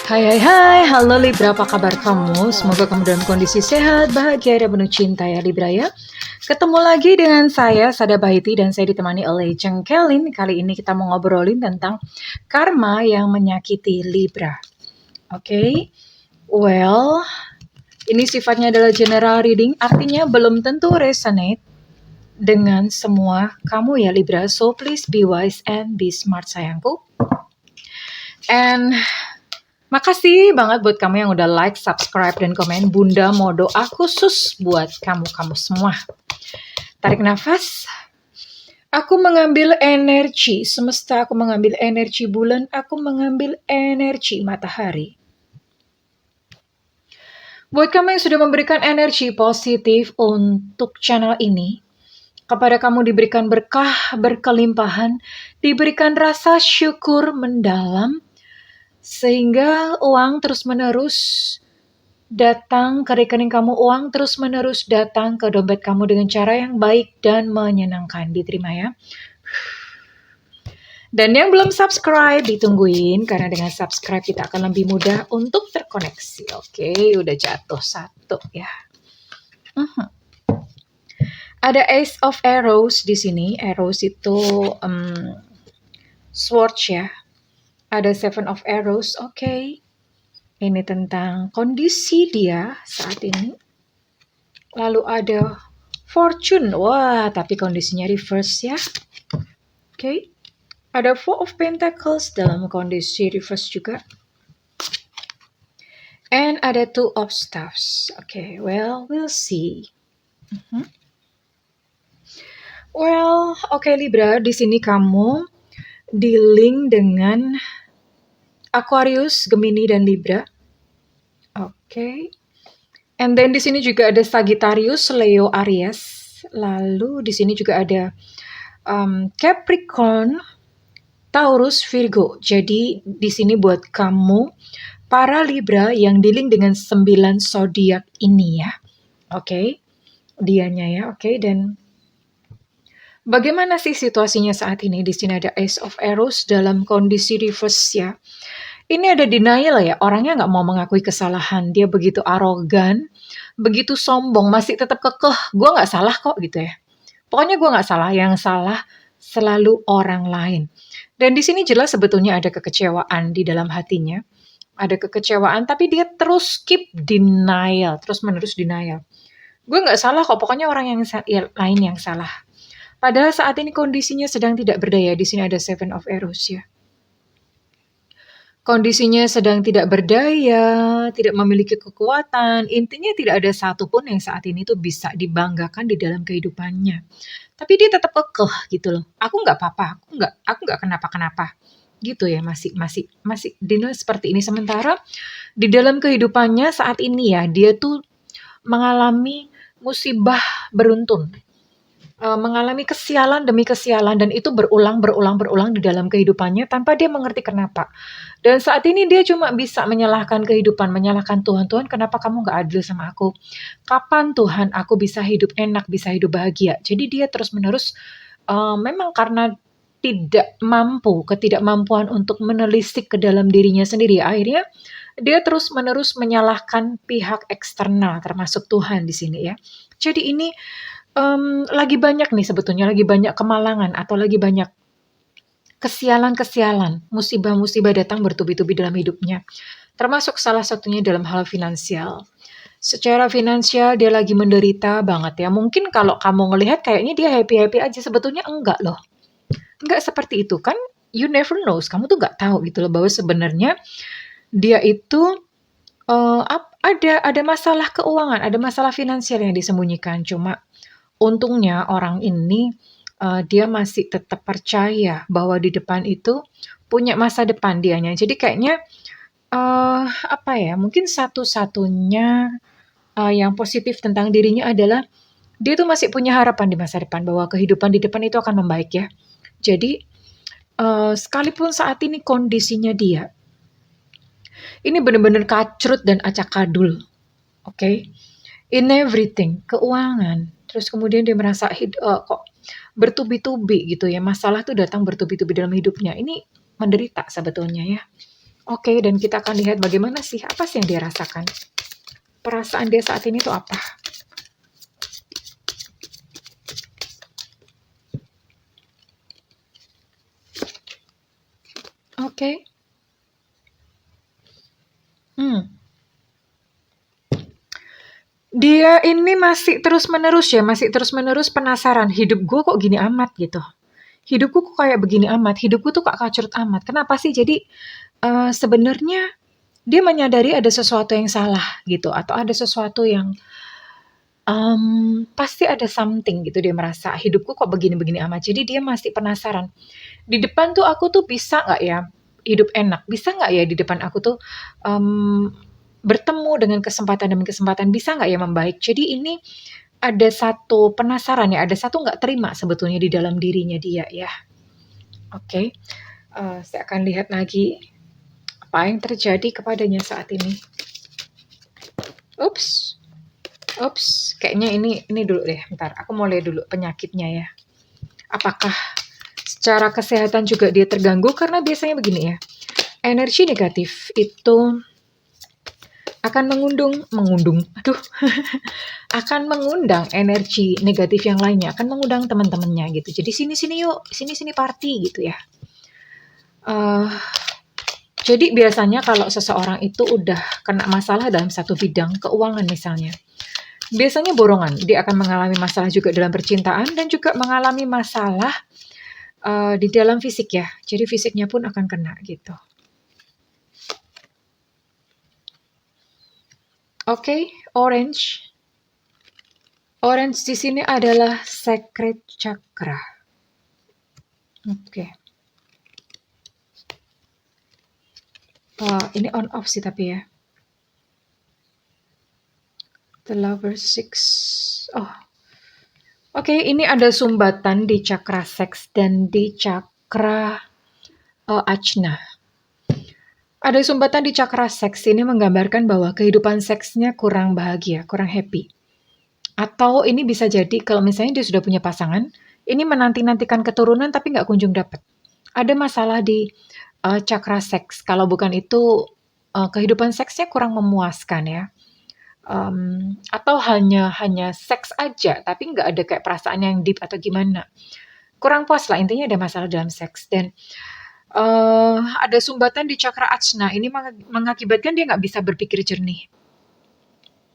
Hai hai hai, halo Libra, apa kabar kamu? Semoga kamu dalam kondisi sehat, bahagia, dan penuh cinta ya Libra ya. Ketemu lagi dengan saya, Sada Bahiti, dan saya ditemani oleh Cheng Kelin. Kali ini kita mau ngobrolin tentang karma yang menyakiti Libra. Oke, well, ini sifatnya adalah general reading, artinya belum tentu resonate dengan semua kamu ya Libra. So please be wise and be smart sayangku. And makasih banget buat kamu yang udah like, subscribe, dan komen. Bunda mau doa khusus buat kamu-kamu semua. Tarik nafas. Aku mengambil energi semesta, aku mengambil energi bulan, aku mengambil energi matahari. Buat kamu yang sudah memberikan energi positif untuk channel ini, kepada kamu diberikan berkah, berkelimpahan, diberikan rasa syukur mendalam, sehingga uang terus-menerus datang ke rekening kamu, uang terus-menerus datang ke dompet kamu dengan cara yang baik dan menyenangkan. Diterima ya. Dan yang belum subscribe, ditungguin, karena dengan subscribe kita akan lebih mudah untuk terkoneksi. Oke, udah jatuh satu ya. Ada Ace of Arrows di sini. Arrows itu sword ya. Ada Seven of Arrows. Oke. Ini tentang kondisi dia saat ini. Lalu ada Fortune. Wah, tapi kondisinya reverse ya. Oke. Ada Four of Pentacles dalam kondisi reverse juga. And ada Two of Staffs. Oke, well, we'll see. Well, oke Libra, di sini kamu dealing dengan Aquarius, Gemini, dan Libra. Oke. And then di sini juga ada Sagittarius, Leo, Aries. Lalu di sini juga ada Capricorn, Taurus, Virgo. Jadi di sini buat kamu para Libra yang dealing dengan 9 zodiak ini ya. Oke. Dianya ya. Oke, dan bagaimana sih situasinya saat ini? Di sini ada Ace of Arrows dalam kondisi reverse ya. Ini ada denial ya, orangnya nggak mau mengakui kesalahan. Dia begitu arogan, begitu sombong, masih tetap kekeh, gue nggak salah kok gitu ya. Pokoknya gue nggak salah, yang salah selalu orang lain. Dan di sini jelas sebetulnya ada kekecewaan di dalam hatinya. Ada kekecewaan, tapi dia terus keep denial, terus menerus denial. Gue nggak salah kok, pokoknya orang yang lain yang salah. Padahal saat ini kondisinya sedang tidak berdaya. Di sini ada Seven of Arrows ya. Kondisinya sedang tidak berdaya, tidak memiliki kekuatan, intinya tidak ada satupun yang saat ini tuh bisa dibanggakan di dalam kehidupannya. Tapi dia tetap kekeh gitu loh. Aku nggak apa-apa, aku nggak kenapa-kenapa. Gitu ya, masih denial seperti ini. Sementara di dalam kehidupannya saat ini ya, dia tuh mengalami musibah beruntun. Mengalami kesialan demi kesialan, dan itu berulang di dalam kehidupannya tanpa dia mengerti kenapa. Dan saat ini dia cuma bisa menyalahkan kehidupan, menyalahkan Tuhan. Tuhan, kenapa kamu gak adil sama aku? Kapan Tuhan aku bisa hidup enak, bisa hidup bahagia? Jadi dia terus-menerus memang karena ketidakmampuan untuk menelisik ke dalam dirinya sendiri. Akhirnya dia terus-menerus menyalahkan pihak eksternal, termasuk Tuhan di sini ya. Jadi ini lagi banyak nih sebetulnya, lagi banyak kemalangan atau lagi banyak kesialan-kesialan, musibah-musibah datang bertubi-tubi dalam hidupnya. Termasuk salah satunya dalam hal finansial. Secara finansial dia lagi menderita banget ya. Mungkin kalau kamu ngelihat kayaknya dia happy-happy aja, sebetulnya enggak loh. Enggak seperti itu kan, you never knows. Kamu tuh nggak tahu gitu loh bahwa sebenarnya dia itu ada masalah keuangan, ada masalah finansial yang disembunyikan. Cuma untungnya orang ini dia masih tetap percaya bahwa di depan itu punya masa depan dianya. Jadi kayaknya mungkin satu-satunya yang positif tentang dirinya adalah dia tuh masih punya harapan di masa depan bahwa kehidupan di depan itu akan membaik ya. Jadi sekalipun saat ini kondisinya dia ini benar-benar kacrut dan acak-kadul, oke? In everything, keuangan. Terus kemudian dia merasa kok bertubi-tubi gitu ya. Masalah tuh datang bertubi-tubi dalam hidupnya. Ini menderita sebetulnya ya. Oke, dan kita akan lihat bagaimana sih, apa sih yang dia rasakan. Perasaan dia saat ini tuh apa? Oke. Hmm. Dia ini masih terus-menerus ya, masih terus-menerus penasaran, hidup gue kok gini amat gitu. Hidupku kok kayak begini amat, hidupku tuh kok kacrut amat. Kenapa sih? Jadi sebenarnya dia menyadari ada sesuatu yang salah gitu, atau ada sesuatu yang pasti ada something gitu, dia merasa hidupku kok begini-begini amat. Jadi dia masih penasaran. Di depan tuh aku tuh bisa nggak ya hidup enak? Bisa nggak ya di depan aku tuh bertemu dengan kesempatan demi kesempatan? Bisa nggak ya membaik? Jadi ini ada satu penasaran ya, ada satu nggak terima sebetulnya di dalam dirinya dia ya. Oke, saya akan lihat lagi apa yang terjadi kepadanya saat ini. Ups, kayaknya ini dulu deh, bentar. Aku mau lihat dulu penyakitnya ya. Apakah secara kesehatan juga dia terganggu? Karena biasanya begini ya, energi negatif itu akan akan mengundang energi negatif yang lainnya, akan mengundang teman-temannya gitu. Jadi sini-sini yuk, sini-sini party gitu ya. Jadi biasanya kalau seseorang itu udah kena masalah dalam satu bidang keuangan misalnya, biasanya borongan. Dia akan mengalami masalah juga dalam percintaan dan juga mengalami masalah di dalam fisik ya. Jadi fisiknya pun akan kena gitu. Oke, orange. Orange di sini adalah sacred chakra. Oke. Ini on off sih tapi ya. The Lover Six. Oh. Oke, ini ada sumbatan di chakra seks dan di chakra ajna. Ada sumbatan di chakra seks ini menggambarkan bahwa kehidupan seksnya kurang bahagia, kurang happy. Atau ini bisa jadi kalau misalnya dia sudah punya pasangan, ini menanti-nantikan keturunan tapi nggak kunjung dapat. Ada masalah di chakra seks. Kalau bukan itu kehidupan seksnya kurang memuaskan ya. Atau hanya seks aja tapi nggak ada kayak perasaan yang deep atau gimana. Kurang puas lah, intinya ada masalah dalam seks. Dan ada sumbatan di chakra ajna, ini mengakibatkan dia nggak bisa berpikir jernih.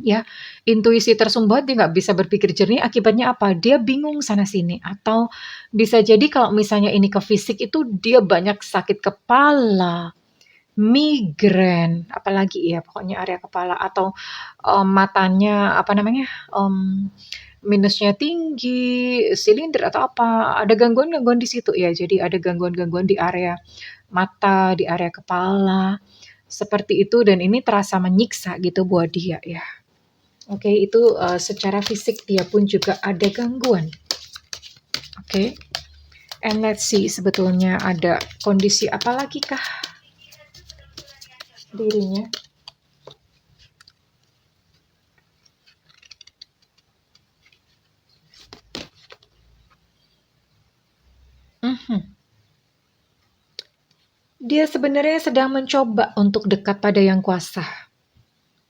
Ya, intuisi tersumbat, dia nggak bisa berpikir jernih, akibatnya apa? Dia bingung sana sini, atau bisa jadi kalau misalnya ini ke fisik itu dia banyak sakit kepala, migrain, apalagi ya pokoknya area kepala, atau matanya apa namanya, minusnya tinggi, silinder atau apa, ada gangguan-gangguan di situ ya. Jadi ada gangguan-gangguan di area mata, di area kepala, seperti itu, dan ini terasa menyiksa gitu buat dia ya. Oke, itu secara fisik dia pun juga ada gangguan. Oke, and let's see sebetulnya ada kondisi apa lagi kah dirinya. Dia sebenarnya sedang mencoba untuk dekat pada yang kuasa.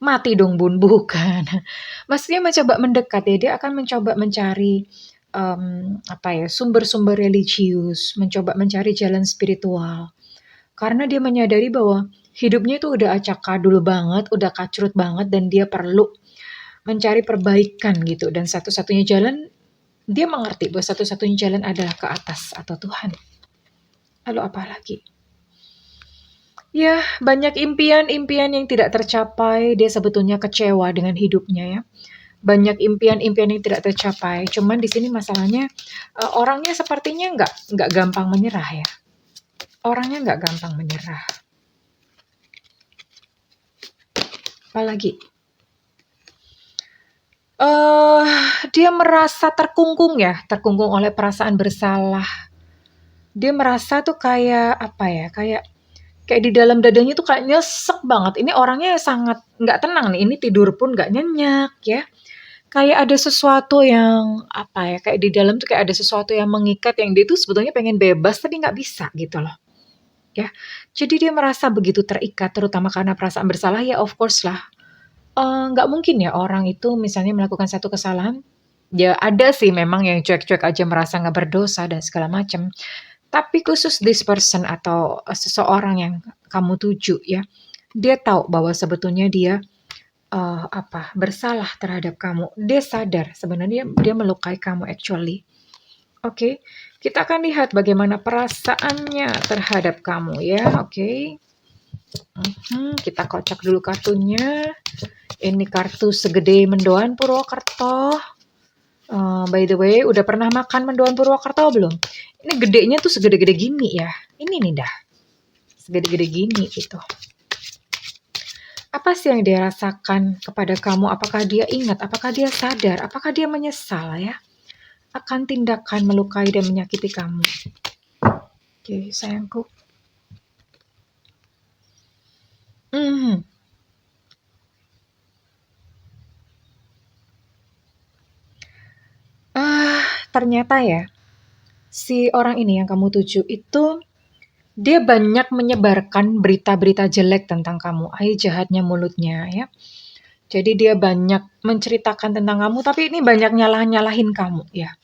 Mati dong bun, bukan. Maksudnya mencoba mendekat ya, dia akan mencoba mencari apa ya, sumber-sumber religius, mencoba mencari jalan spiritual. Karena dia menyadari bahwa hidupnya itu udah acak adul banget, udah kacrut banget, dan dia perlu mencari perbaikan gitu. Dan satu-satunya jalan, dia mengerti bahwa satu-satunya jalan adalah ke atas atau Tuhan. Lalu apa lagi? Ya, banyak impian-impian yang tidak tercapai, dia sebetulnya kecewa dengan hidupnya ya. Banyak impian-impian yang tidak tercapai, cuman di sini masalahnya, orangnya sepertinya nggak gampang menyerah ya. Orangnya nggak gampang menyerah. Apalagi? Dia merasa terkungkung ya, terkungkung oleh perasaan bersalah. Dia merasa tuh kayak, apa ya, kayak di dalam dadanya tuh kayak nyesek banget. Ini orangnya sangat nggak tenang nih, ini tidur pun nggak nyenyak ya. Kayak ada sesuatu yang, apa ya, kayak di dalam tuh kayak ada sesuatu yang mengikat, yang dia tuh sebetulnya pengen bebas tapi nggak bisa gitu loh. ya. Jadi dia merasa begitu terikat, terutama karena perasaan bersalah, ya of course lah. Nggak mungkin ya orang itu misalnya melakukan satu kesalahan, ya ada sih memang yang cuek-cuek aja merasa nggak berdosa dan segala macam. Tapi khusus this person atau seseorang yang kamu tuju ya, dia tahu bahwa sebetulnya dia bersalah terhadap kamu. Dia sadar sebenarnya dia melukai kamu actually. Oke, kita akan lihat bagaimana perasaannya terhadap kamu ya. Oke. Kita kocok dulu kartunya. Ini kartu segede mendoan Purwokerto. By the way, udah pernah makan mendoan Purwokerto belum? Ini gedenya tuh segede-gede gini ya. Ini nih dah. Segede-gede gini gitu. Apa sih yang dia rasakan kepada kamu? Apakah dia ingat? Apakah dia sadar? Apakah dia menyesal ya? Akan tindakan melukai dan menyakiti kamu. Oke, sayangku. Ternyata ya, si orang ini yang kamu tuju itu dia banyak menyebarkan berita-berita jelek tentang kamu. Jahatnya mulutnya ya. Jadi dia banyak menceritakan tentang kamu, tapi ini banyak nyalahin kamu ya.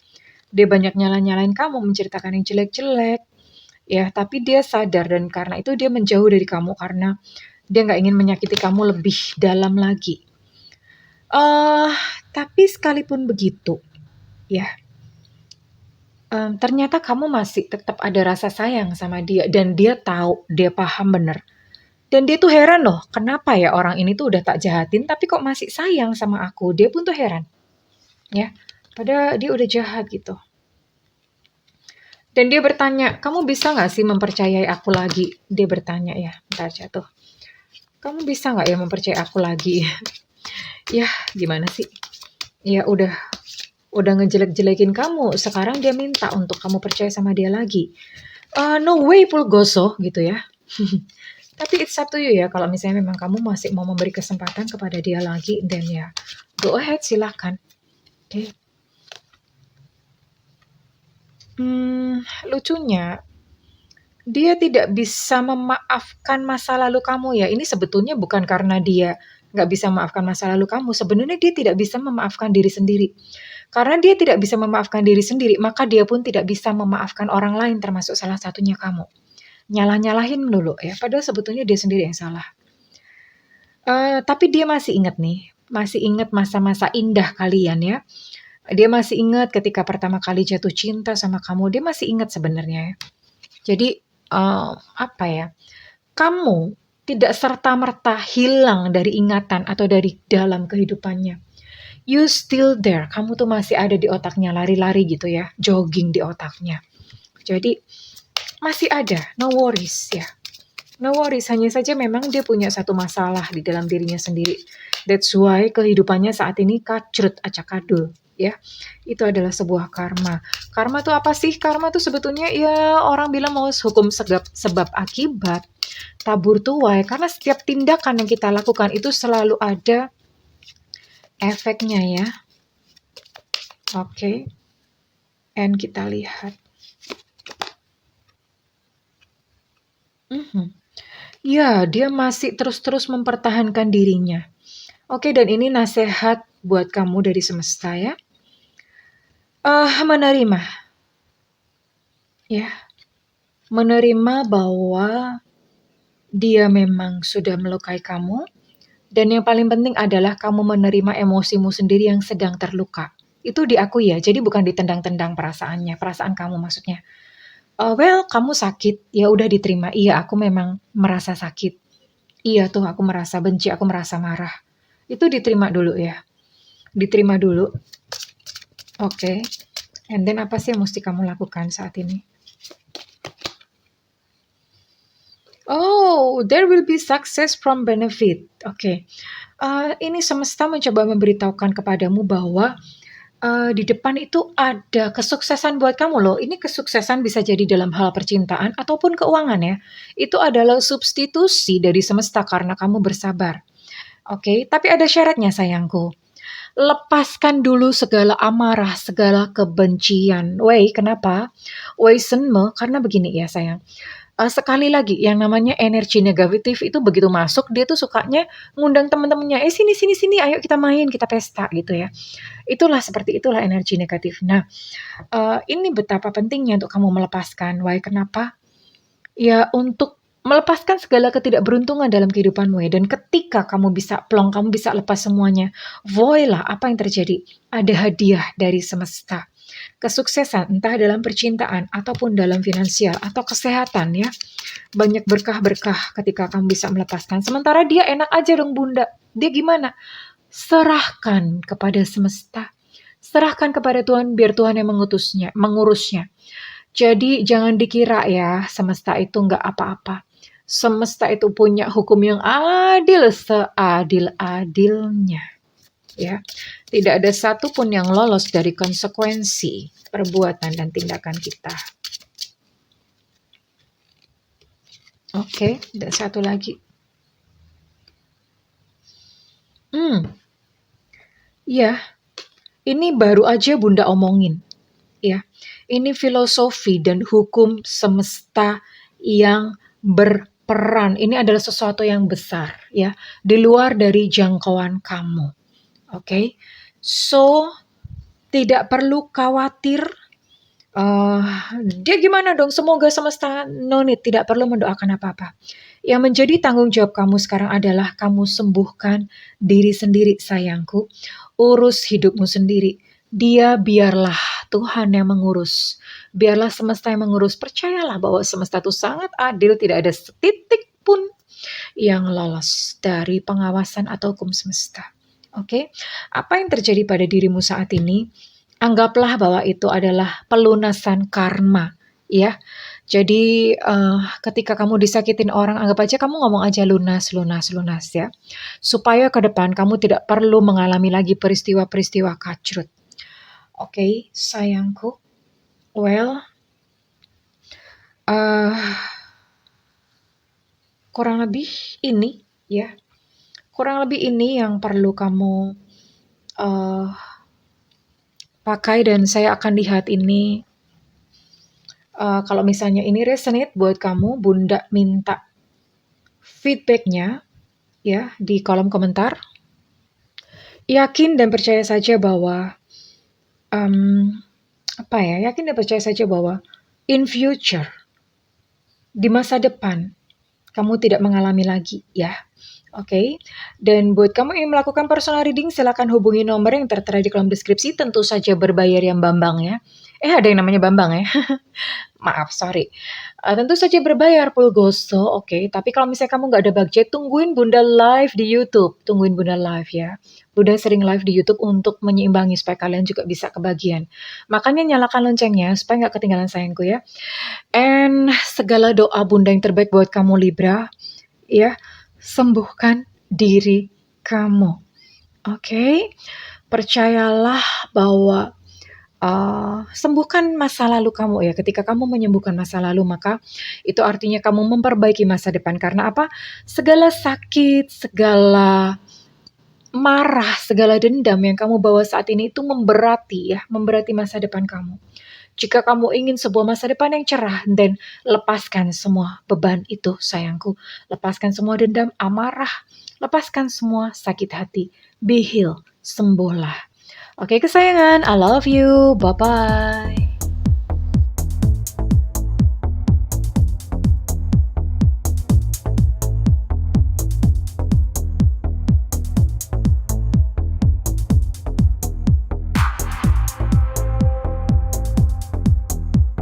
Dia banyak nyalahin kamu, menceritakan yang jelek-jelek ya. Tapi dia sadar dan karena itu dia menjauh dari kamu karena dia nggak ingin menyakiti kamu lebih dalam lagi. Tapi sekalipun begitu ya, ternyata kamu masih tetap ada rasa sayang sama dia dan dia tahu, dia paham bener. Dan dia tuh heran loh, kenapa ya orang ini tuh udah tak jahatin tapi kok masih sayang sama aku. Dia pun tuh heran. Ya, padahal dia udah jahat gitu. Dan dia bertanya, kamu bisa gak sih mempercayai aku lagi? Dia bertanya ya, bentar jatuh. Kamu bisa gak ya mempercayai aku lagi? Ya, gimana sih? Ya udah ngejelek-jelekin kamu. Sekarang dia minta untuk kamu percaya sama dia lagi. No way Pulgoso gitu ya. Tapi it's up to you ya, kalau misalnya memang kamu masih mau memberi kesempatan kepada dia lagi, then ya go ahead, silahkan. Oke. Lucunya, dia tidak bisa memaafkan masa lalu kamu ya. Ini sebetulnya bukan karena dia nggak bisa memaafkan masa lalu kamu. Sebenarnya dia tidak bisa memaafkan diri sendiri. Karena dia tidak bisa memaafkan diri sendiri, maka dia pun tidak bisa memaafkan orang lain, termasuk salah satunya kamu. Nyalah-nyalahin dulu ya, padahal sebetulnya dia sendiri yang salah. Tapi dia masih ingat nih, masih ingat masa-masa indah kalian ya. Dia masih ingat ketika pertama kali jatuh cinta sama kamu, dia masih ingat sebenarnya ya. Jadi, kamu tidak serta-merta hilang dari ingatan atau dari dalam kehidupannya. You still there, kamu tuh masih ada di otaknya, lari-lari gitu ya, jogging di otaknya. Jadi, masih ada, no worries ya. No worries, hanya saja memang dia punya satu masalah di dalam dirinya sendiri. That's why kehidupannya saat ini kacrut acak-adul ya. Itu adalah sebuah karma. Karma itu apa sih? Karma itu sebetulnya ya orang bilang mau hukum sebab akibat, tabur tuai, karena setiap tindakan yang kita lakukan itu selalu ada efeknya ya. Oke. And kita lihat. Ya, dia masih terus-terus mempertahankan dirinya. Oke, dan ini nasihat buat kamu dari semesta ya. Menerima. Ya. Menerima bahwa dia memang sudah melukai kamu. Dan yang paling penting adalah kamu menerima emosimu sendiri yang sedang terluka. Itu diakui ya, jadi bukan ditendang-tendang perasaannya, perasaan kamu maksudnya. Kamu sakit, ya udah diterima. Iya, aku memang merasa sakit. Iya tuh, aku merasa benci, aku merasa marah. Itu diterima dulu ya. Diterima dulu. Oke. And then apa sih yang mesti kamu lakukan saat ini? Oh, there will be success from benefit. Oke. Ini semesta mencoba memberitahukan kepadamu bahwa di depan itu ada kesuksesan buat kamu loh. Ini kesuksesan bisa jadi dalam hal percintaan ataupun keuangan ya. Itu adalah substitusi dari semesta karena kamu bersabar. Oke, tapi ada syaratnya sayangku. Lepaskan dulu segala amarah, segala kebencian. Wei, kenapa? Wei senme, karena begini ya sayang. sekali lagi yang namanya energi negatif itu begitu masuk, dia tuh sukanya ngundang teman-temannya, "Eh, sini sini sini, ayo kita main, kita pesta," gitu ya. Seperti itulah energi negatif. Nah, ini betapa pentingnya untuk kamu melepaskan. Why, kenapa? Ya, untuk melepaskan segala ketidakberuntungan dalam kehidupanmu ya, dan ketika kamu bisa plong, kamu bisa lepas semuanya, voila, apa yang terjadi? Ada hadiah dari semesta. Kesuksesan, entah dalam percintaan, ataupun dalam finansial, atau kesehatan ya. Banyak berkah-berkah ketika kamu bisa melepaskan. Sementara dia enak aja dong bunda. Dia gimana? Serahkan kepada semesta. Serahkan kepada Tuhan, biar Tuhan yang mengurusnya. Jadi jangan dikira ya, semesta itu nggak apa-apa. Semesta itu punya hukum yang adil, seadil-adilnya. Ya, tidak ada satupun yang lolos dari konsekuensi perbuatan dan tindakan kita. Oke, dan satu lagi. Ya, ini baru aja Bunda omongin. Ya, ini filosofi dan hukum semesta yang berperan. Ini adalah sesuatu yang besar, ya, di luar dari jangkauan kamu. Oke, so tidak perlu khawatir. Dia gimana dong? Semoga semesta, no need, tidak perlu mendoakan apa-apa. Yang menjadi tanggung jawab kamu sekarang adalah kamu sembuhkan diri sendiri, sayangku. Urus hidupmu sendiri. Dia biarlah Tuhan yang mengurus. Biarlah semesta yang mengurus. Percayalah bahwa semesta itu sangat adil, tidak ada setitik pun yang lolos dari pengawasan atau hukum semesta. Oke, apa yang terjadi pada dirimu saat ini? Anggaplah bahwa itu adalah pelunasan karma, ya. Jadi ketika kamu disakitin orang, anggap aja kamu ngomong aja lunas, lunas, lunas ya. Supaya ke depan kamu tidak perlu mengalami lagi peristiwa-peristiwa kacrut. Oke, sayangku. Well, kurang lebih ini ya. Kurang lebih ini yang perlu kamu pakai, dan saya akan lihat ini. Kalau misalnya ini resonate buat kamu, Bunda minta feedbacknya ya di kolom komentar. Yakin dan percaya saja bahwa yakin dan percaya saja bahwa in future, di masa depan, kamu tidak mengalami lagi ya. Oke, dan buat kamu yang melakukan personal reading, silakan hubungi nomor yang tertera di kolom deskripsi, tentu saja berbayar yang Bambang ya. Ada yang namanya Bambang ya. Maaf, sorry. Tentu saja berbayar Pulgoso, oke. Tapi kalau misalnya kamu nggak ada budget, tungguin Bunda live di YouTube. Tungguin Bunda live ya. Bunda sering live di YouTube untuk menyeimbangi supaya kalian juga bisa kebagian. Makanya nyalakan loncengnya supaya nggak ketinggalan sayangku ya. And segala doa Bunda yang terbaik buat kamu Libra, ya, sembuhkan diri kamu. Oke? Percayalah bahwa sembuhkan masa lalu kamu ya. Ketika kamu menyembuhkan masa lalu, maka itu artinya kamu memperbaiki masa depan. Karena apa? Segala sakit, segala marah, segala dendam yang kamu bawa saat ini itu memberati ya, memberati masa depan kamu. Jika kamu ingin sebuah masa depan yang cerah, dan lepaskan semua beban itu sayangku. Lepaskan semua dendam, amarah, lepaskan semua sakit hati. Be healed, sembuhlah. Oke kesayangan, I love you, bye-bye.